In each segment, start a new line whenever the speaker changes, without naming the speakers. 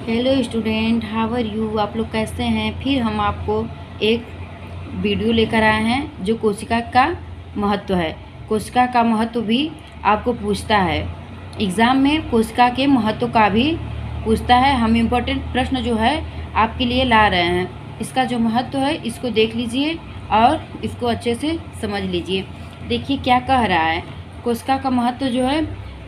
Hello student, how are you. आप लोग कैसे हैं। फिर हम आपको एक वीडियो लेकर आए हैं जो कोशिका का महत्व है। कोशिका का महत्व भी आपको पूछता है एग्ज़ाम में। कोशिका के महत्व का भी पूछता है। हम इम्पोर्टेंट प्रश्न जो है आपके लिए ला रहे हैं। इसका जो महत्व है इसको देख लीजिए और इसको अच्छे से समझ लीजिए। देखिए क्या कह रहा है। कोशिका का महत्व जो है,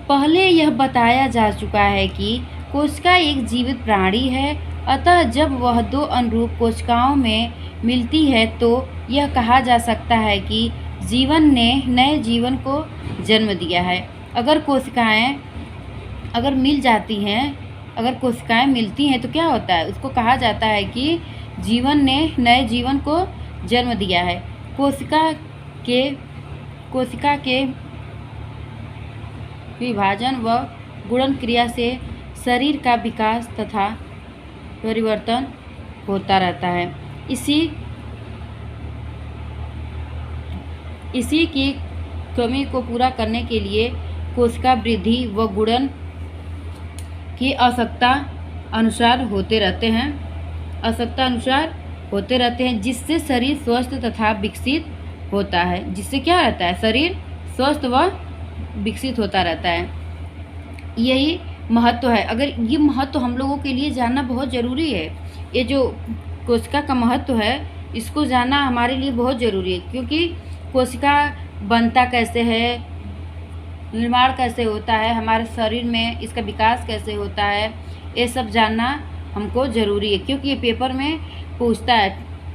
पहले यह बताया जा चुका है कि कोशिका एक जीवित प्राणी है, अतः जब वह दो अनुरूप कोशिकाओं में मिलती है तो यह कहा जा सकता है कि जीवन ने नए जीवन को जन्म दिया है। अगर कोशिकाएं मिल जाती हैं, अगर कोशिकाएं मिलती हैं तो क्या होता है, उसको कहा जाता है कि जीवन ने नए जीवन को जन्म दिया है। कोशिका के विभाजन व गुणन क्रिया से शरीर का विकास तथा परिवर्तन होता रहता है। इसी की कमी को पूरा करने के लिए कोशिका वृद्धि व गुणन की आवश्यकता अनुसार होते रहते हैं, जिससे शरीर स्वस्थ तथा विकसित होता है। जिससे क्या रहता है, शरीर स्वस्थ व विकसित होता रहता है। यही महत्व है। अगर ये महत्व हम लोगों के लिए जानना बहुत ज़रूरी है। ये जो कोशिका का महत्व है इसको जानना हमारे लिए बहुत ज़रूरी है, क्योंकि कोशिका बनता कैसे है, निर्माण कैसे होता है, हमारे शरीर में इसका विकास कैसे होता है, ये सब जानना हमको ज़रूरी है। क्योंकि ये पेपर में पूछता है।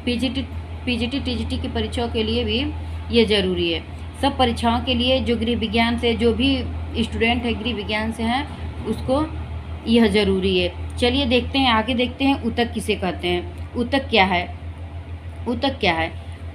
पीजीटी टीजीटी की परीक्षाओं के लिए भी ये ज़रूरी है। सब परीक्षाओं के लिए जो गृह विज्ञान से, जो भी स्टूडेंट है गृह विज्ञान से हैं, उसको यह ज़रूरी है। चलिए देखते हैं, आगे देखते हैं ऊतक किसे कहते हैं। ऊतक क्या है।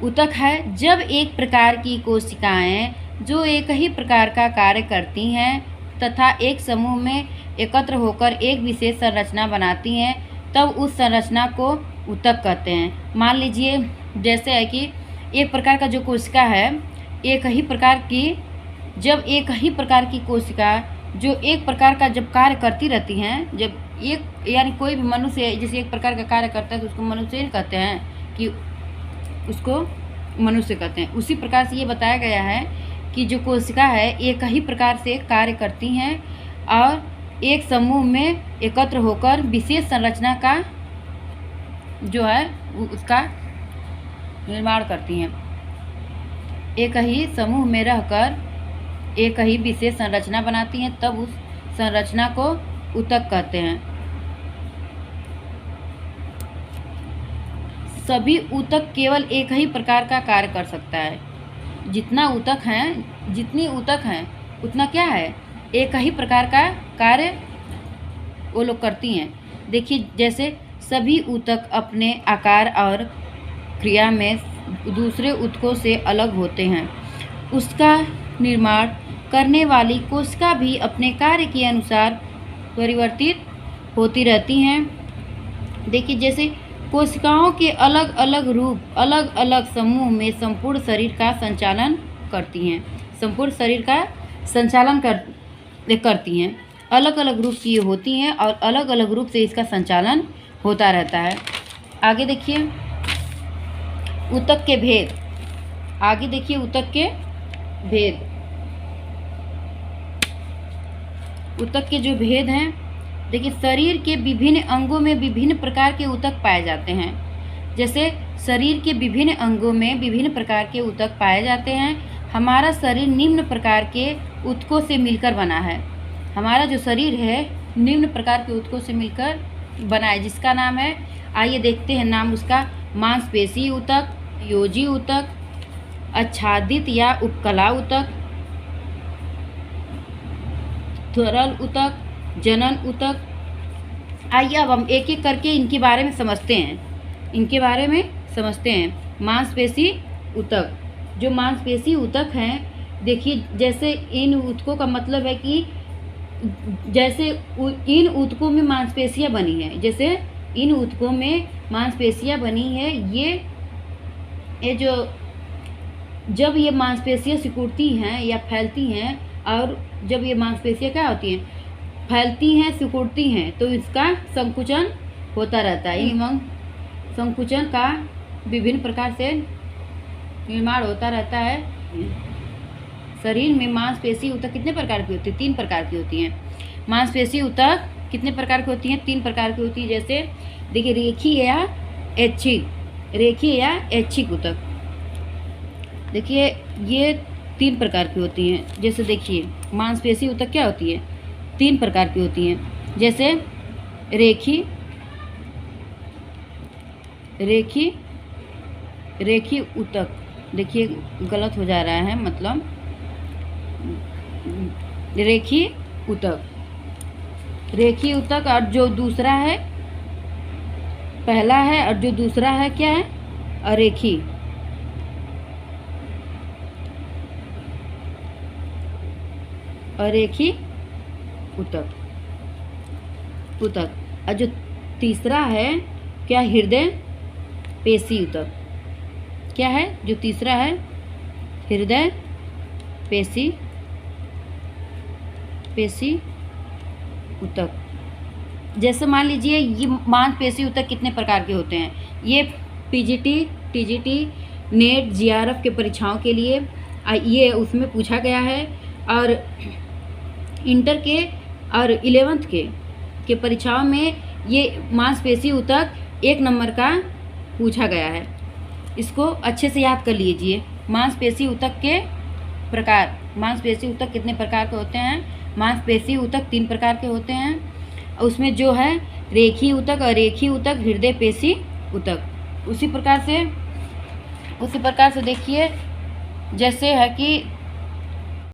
ऊतक है जब एक प्रकार की कोशिकाएं जो एक ही प्रकार का कार्य करती हैं तथा एक समूह में एकत्र होकर एक विशेष संरचना बनाती हैं, तब उस संरचना को ऊतक कहते हैं। मान लीजिए जैसे है कि एक प्रकार का जो कोशिका है, एक ही प्रकार की कोशिका जो एक प्रकार का जब कार्य करती रहती हैं, जब एक यानी कोई भी मनुष्य जैसे एक प्रकार का कार्य करता है तो उसको मनुष्य कहते हैं, कि उसको मनुष्य कहते हैं। उसी प्रकार से ये बताया गया है कि जो कोशिका है एक ही प्रकार से कार्य करती हैं और एक समूह में एकत्र होकर विशेष संरचना का जो है उसका निर्माण करती हैं। एक ही समूह में रहकर एक ही विशेष संरचना बनाती हैं, तब उस संरचना को ऊतक कहते हैं। सभी ऊतक केवल एक ही प्रकार का कार्य कर सकता है। जितनी ऊतक हैं उतना क्या है, एक ही प्रकार का कार्य वो लोग करती हैं। देखिए जैसे सभी ऊतक अपने आकार और क्रिया में दूसरे ऊतकों से अलग होते हैं। उसका निर्माण करने वाली कोशिका भी अपने कार्य के अनुसार परिवर्तित होती रहती हैं। देखिए जैसे कोशिकाओं के अलग अलग रूप अलग अलग समूह में संपूर्ण शरीर का संचालन करती हैं। करती हैं। अलग अलग रूप की होती हैं और अलग अलग रूप से इसका संचालन होता रहता है। आगे देखिए ऊतक के भेद। ऊतक के जो भेद हैं, देखिए शरीर के विभिन्न अंगों में विभिन्न प्रकार के ऊतक पाए जाते हैं। जैसे शरीर के विभिन्न अंगों में विभिन्न प्रकार के ऊतक पाए जाते हैं। हमारा शरीर निम्न प्रकार के ऊतकों से मिलकर बना है। हमारा जो शरीर है निम्न प्रकार के ऊतकों से मिलकर बना है, जिसका नाम है, आइए देखते हैं नाम उसका। मांसपेशी ऊतक, योजी ऊतक, आच्छादित या उपकला ऊतक, त्वरल ऊतक, जनन ऊतक। आइए अब हम एक एक करके इनके बारे में समझते हैं। मांसपेशी ऊतक। जो मांसपेशी ऊतक हैं, देखिए जैसे इन ऊतकों का मतलब है कि जैसे इन ऊतकों में मांसपेशियां बनी हैं, ये जो जब ये मांसपेशियां सिकुड़ती हैं या फैलती हैं, और जब ये मांसपेशियां क्या होती हैं, फैलती हैं, सिकुड़ती हैं, तो इसका संकुचन होता रहता है। एवं संकुचन का विभिन्न प्रकार से निर्माण होता रहता है। शरीर में मांसपेशी ऊतक कितने प्रकार की होती है? 3 प्रकार की होती हैं। मांसपेशी ऊतक कितने प्रकार की होती हैं? 3 प्रकार की होती है। जैसे देखिए, रेखीय या ऐच्छिक ऊतक। देखिए, ये 3 प्रकार की होती हैं। जैसे देखिए, मांसपेशी ऊतक क्या होती है? 3 प्रकार की होती हैं। जैसे रेखी ऊतक। देखिए, गलत हो जा रहा है, मतलब रेखी ऊतक और जो दूसरा है, पहला है और जो दूसरा है क्या है? अरेखी। ऊतक। और जो तीसरा है क्या? हृदय पेशी ऊतक। क्या है जो तीसरा है? हृदय पेशी ऊतक। जैसे मान लीजिए, ये मांसपेशी ऊतक कितने प्रकार के होते हैं? ये पीजीटी, टीजीटी, नेट, जीआरएफ के परीक्षाओं के लिए ये उसमें पूछा गया है, और इंटर के और 11th के परीक्षाओं में ये मांसपेशी ऊतक 1 नंबर का पूछा गया है। इसको अच्छे से याद कर लीजिए। मांसपेशी ऊतक के प्रकार। मांसपेशी ऊतक कितने प्रकार के होते हैं? मांसपेशी ऊतक 3 प्रकार के होते हैं। उसमें जो है रेखी ऊतक, अरेखी ऊतक, हृदय पेशी ऊतक। उसी प्रकार से देखिए, जैसे है कि